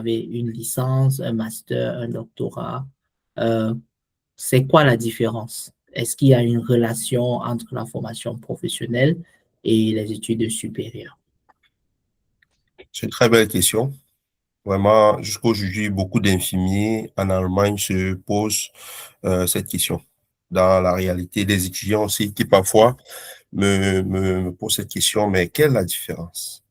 avez une licence, un master, un doctorat, euh, c'est quoi la différence? Est-ce qu'il y a une relation entre la formation professionnelle et les études supérieures? C'est une très belle question. Vraiment, jusqu'aujourd'hui, beaucoup d'infirmiers en Allemagne se posent cette question. Dans la réalité, des étudiants aussi qui parfois me posent cette question, mais quelle est la différence?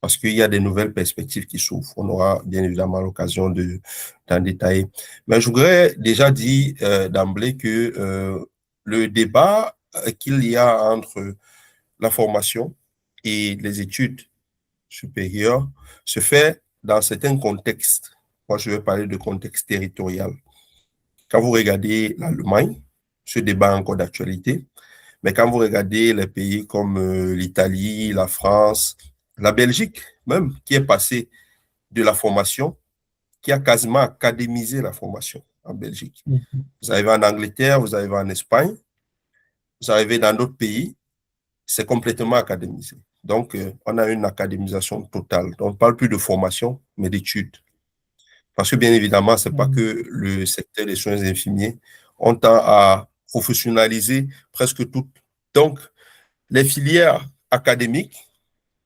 Parce qu'il y a des nouvelles perspectives qui s'ouvrent. On aura bien évidemment l'occasion d'en détailler. Mais je voudrais déjà dire d'emblée que le débat qu'il y a entre la formation et les études supérieures se fait dans certains contextes. Moi, je vais parler de contexte territorial. Quand vous regardez l'Allemagne, ce débat est encore d'actualité, mais quand vous regardez les pays comme l'Italie, la France, la Belgique même, qui est passée de la formation, qui a quasiment académisé la formation en Belgique. Mhm. Vous arrivez en Angleterre, vous arrivez en Espagne, vous arrivez dans d'autres pays, c'est complètement académisé. Donc, on a une académisation totale. Donc, on ne parle plus de formation, mais d'études. Parce que, bien évidemment, ce n'est pas Mhm. que le secteur des soins infirmiers. On tend à professionnaliser presque tout. Donc, les filières académiques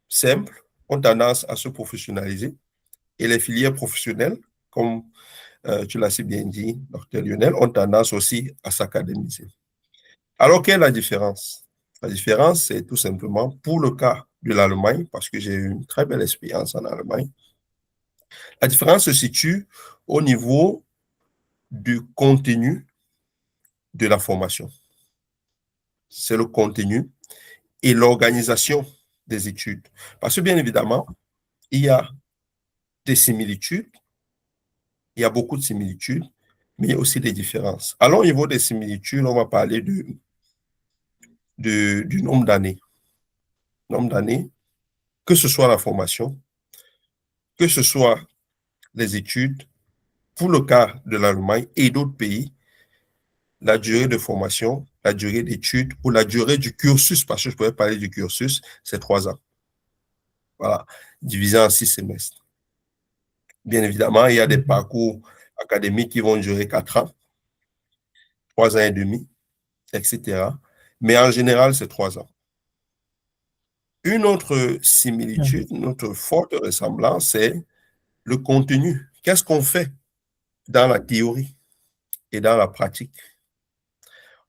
simples ont tendance à se professionnaliser et les filières professionnelles, comme tu l'as si bien dit, docteur Lionel, ont tendance aussi à s'académiser. Alors, quelle est la différence? La différence, c'est tout simplement, pour le cas de l'Allemagne, parce que j'ai eu une très belle expérience en Allemagne, la différence se situe au niveau du contenu de la formation. C'est le contenu et l'organisation des études. Parce que, bien évidemment, il y a des similitudes, il y a beaucoup de similitudes, mais il y a aussi des différences. Alors, au niveau des similitudes, on va parler du nombre d'années. Nombre d'années, que ce soit la formation, que ce soit les études, pour le cas de l'Allemagne et d'autres pays, la durée de formation, la durée d'études ou la durée du cursus, parce que je pourrais parler du cursus, c'est 3 ans. Voilà, divisé en 6 semestres. Bien évidemment, il y a des Mhm. parcours académiques qui vont durer 4 ans, 3 ans et demi, etc. Mais en général, c'est 3 ans. Une autre similitude, une autre forte ressemblance, c'est le contenu. Qu'est-ce qu'on fait dans la théorie et dans la pratique?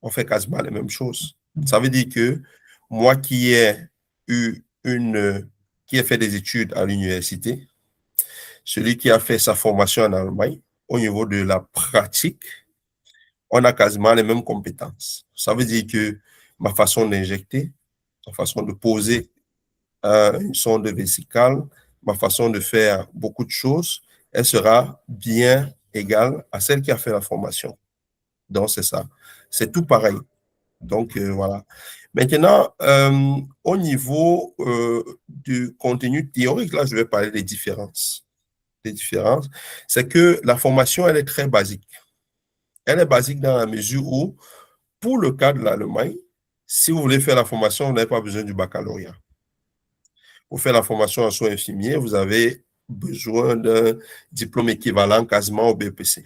On fait quasiment les mêmes choses. Ça veut dire que moi qui ai fait des études à l'université, celui qui a fait sa formation en Allemagne, au niveau de la pratique, on a quasiment les mêmes compétences. Ça veut dire que ma façon d'injecter, ma façon de poser une sonde vésicale, ma façon de faire beaucoup de choses, elle sera bien égale à celle qui a fait la formation. Donc, c'est ça. C'est tout pareil. Donc, voilà. Maintenant, au niveau du contenu théorique, là, je vais parler des différences. Les différences, c'est que la formation, elle est très basique. Elle est basique dans la mesure où, pour le cas de l'Allemagne, si vous voulez faire la formation, vous n'avez pas besoin du baccalauréat. Pour faire la formation en soins infirmiers, vous avez besoin d'un diplôme équivalent quasiment au BPC.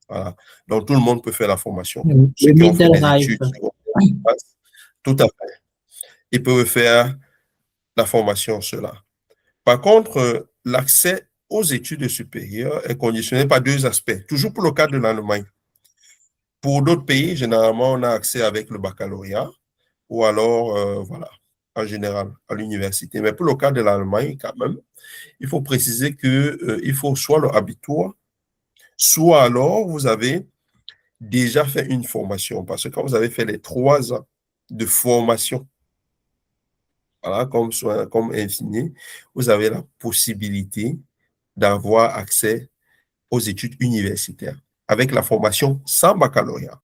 Voilà. Donc, tout le monde peut faire la formation. Ceux Le qui ont fait des Mittelreif. études, tout à fait. Ils peuvent faire la formation, cela. Par contre, l'accès aux études supérieures est conditionné par deux aspects, toujours pour le cas de l'Allemagne. Pour d'autres pays, généralement, on a accès avec le baccalauréat ou alors, voilà, en général, à l'université. Mais pour le cas de l'Allemagne, quand même, il faut préciser qu'il faut soit le habitua, soit alors vous avez déjà fait une formation. Parce que quand vous avez fait les 3 ans de formation, voilà, comme infirmier, vous avez la possibilité d'avoir accès aux études universitaires avec la formation sans baccalauréat.